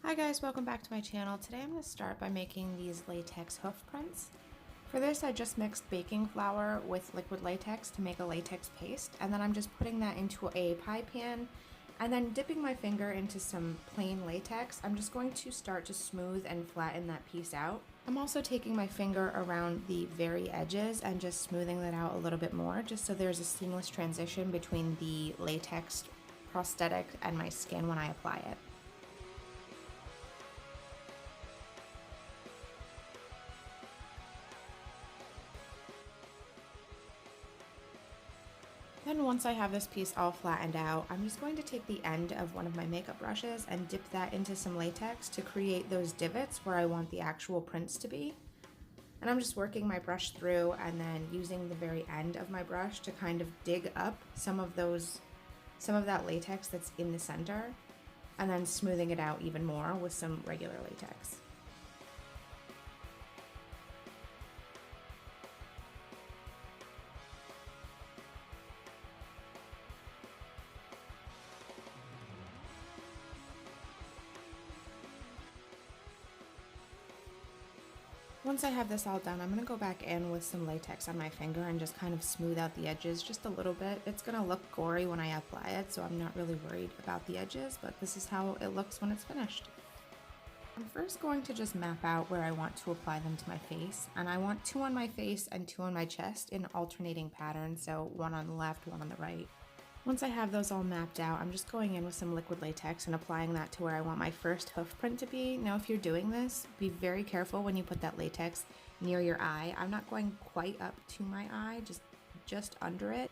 Hi guys, welcome back to my channel. Today I'm going to start by making these latex hoof prints. For this I just mixed baking flour with liquid latex to make a latex paste, and then I'm just putting that into a pie pan and then dipping my finger into some plain latex. I'm just going to start to smooth and flatten that piece out. I'm also taking my finger around the very edges and just smoothing that out a little bit more, just so there's a seamless transition between the latex prosthetic and my skin when I apply it. Then once I have this piece all flattened out, I'm just going to take the end of one of my makeup brushes and dip that into some latex to create those divots where I want the actual prints to be. And I'm just working my brush through and then using the very end of my brush to kind of dig up some of that latex that's in the center, and then smoothing it out even more with some regular latex. Once I have this all done, I'm going to go back in with some latex on my finger and just kind of smooth out the edges just a little bit. It's going to look gory when I apply it, so I'm not really worried about the edges, but this is how it looks when it's finished. I'm first going to just map out where I want to apply them to my face, and I want 2 on my face and 2 on my chest in alternating patterns, so 1 on the left, 1 on the right. Once I have those all mapped out, I'm just going in with some liquid latex and applying that to where I want my first hoof print to be. Now, if you're doing this, be very careful when you put that latex near your eye. I'm not going quite up to my eye, just under it.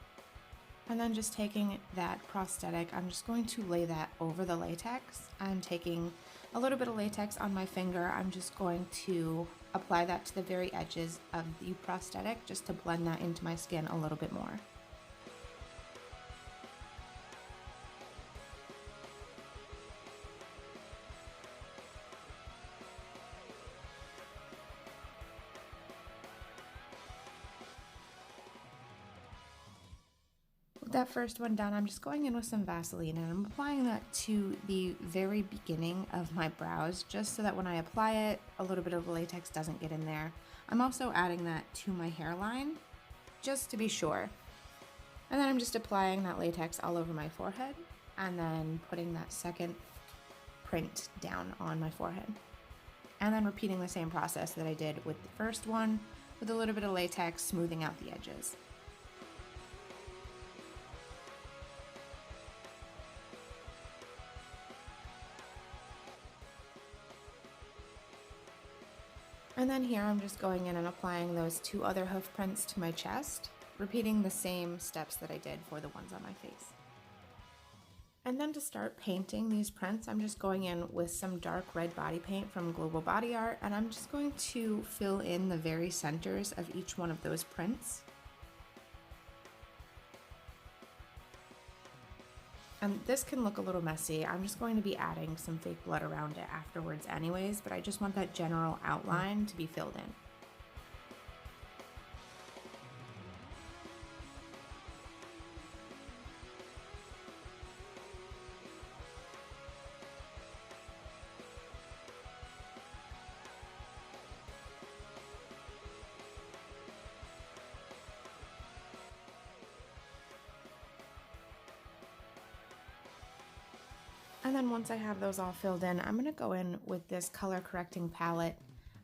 And then just taking that prosthetic, I'm just going to lay that over the latex. I'm taking a little bit of latex on my finger. I'm just going to apply that to the very edges of the prosthetic just to blend that into my skin a little bit more. With that first one done, I'm just going in with some Vaseline and I'm applying that to the very beginning of my brows just so that when I apply it, a little bit of the latex doesn't get in there. I'm also adding that to my hairline just to be sure. And then I'm just applying that latex all over my forehead and then putting that second print down on my forehead. And then repeating the same process that I did with the first one with a little bit of latex, smoothing out the edges. And then here I'm just going in and applying those 2 other hoof prints to my chest, repeating the same steps that I did for the ones on my face. And then to start painting these prints, I'm just going in with some dark red body paint from Global Body Art, and I'm just going to fill in the very centers of each one of those prints. And this can look a little messy. I'm just going to be adding some fake blood around it afterwards anyways, but I just want that general outline to be filled in. And then once I have those all filled in, I'm going to go in with this color correcting palette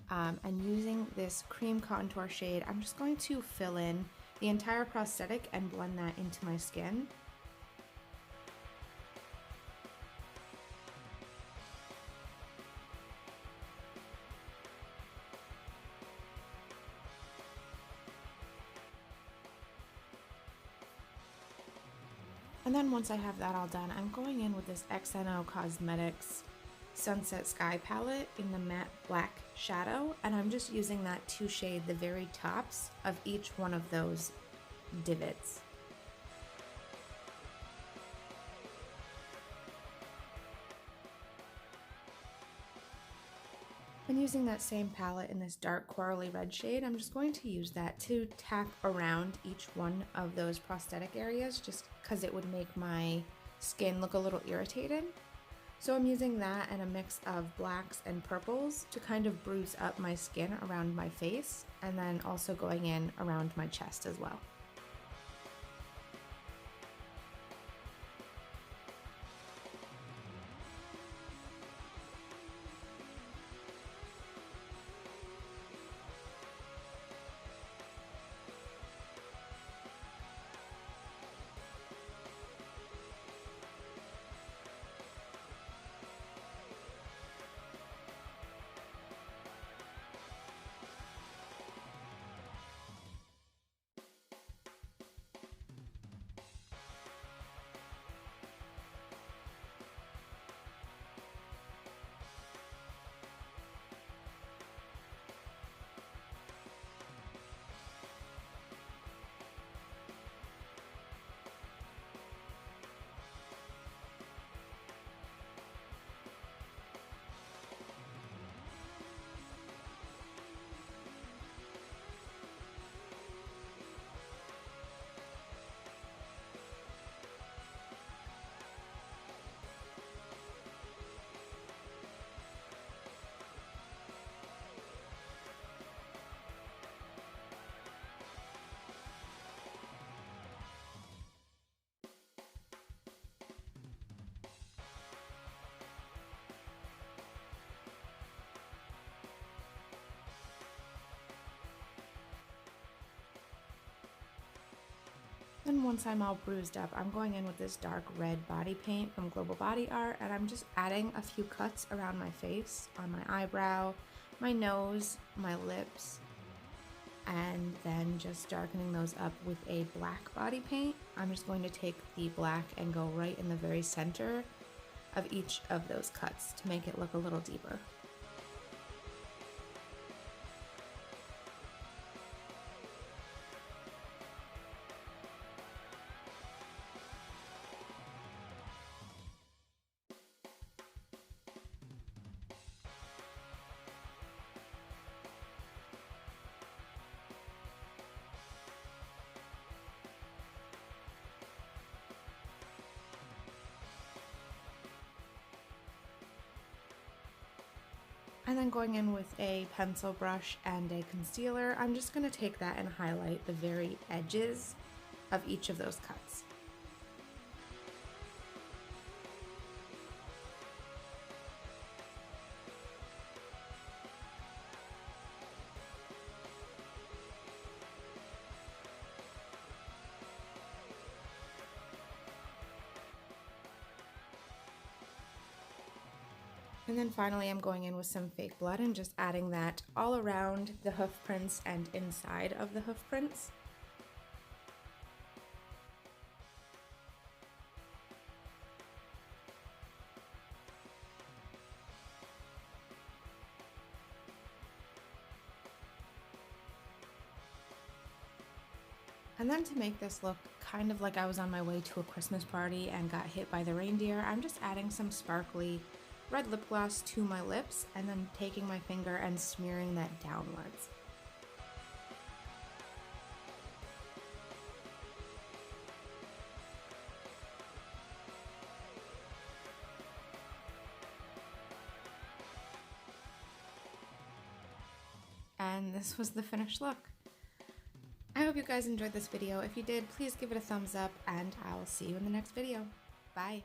and using this cream contour shade, I'm just going to fill in the entire prosthetic and blend that into my skin. And then once I have that all done, I'm going in with this XNO Cosmetics Sunset Sky palette in the matte black shadow, and I'm just using that to shade the very tops of each one of those divots. And using that same palette in this dark corally red shade, I'm just going to use that to tap around each one of those prosthetic areas just because it would make my skin look a little irritated. So I'm using that and a mix of blacks and purples to kind of bruise up my skin around my face, and then also going in around my chest as well. And once I'm all bruised up, I'm going in with this dark red body paint from Global Body Art, and I'm just adding a few cuts around my face, on my eyebrow, my nose, my lips, and then just darkening those up with a black body paint. I'm just going to take the black and go right in the very center of each of those cuts to make it look a little deeper. And then going in with a pencil brush and a concealer, I'm just going to take that and highlight the very edges of each of those cuts. And then finally I'm going in with some fake blood and just adding that all around the hoof prints and inside of the hoof prints. And then to make this look kind of like I was on my way to a Christmas party and got hit by the reindeer, I'm just adding some sparkly red lip gloss to my lips and then taking my finger and smearing that downwards. And this was the finished look. I hope you guys enjoyed this video. If you did, please give it a thumbs up and I'll see you in the next video. Bye.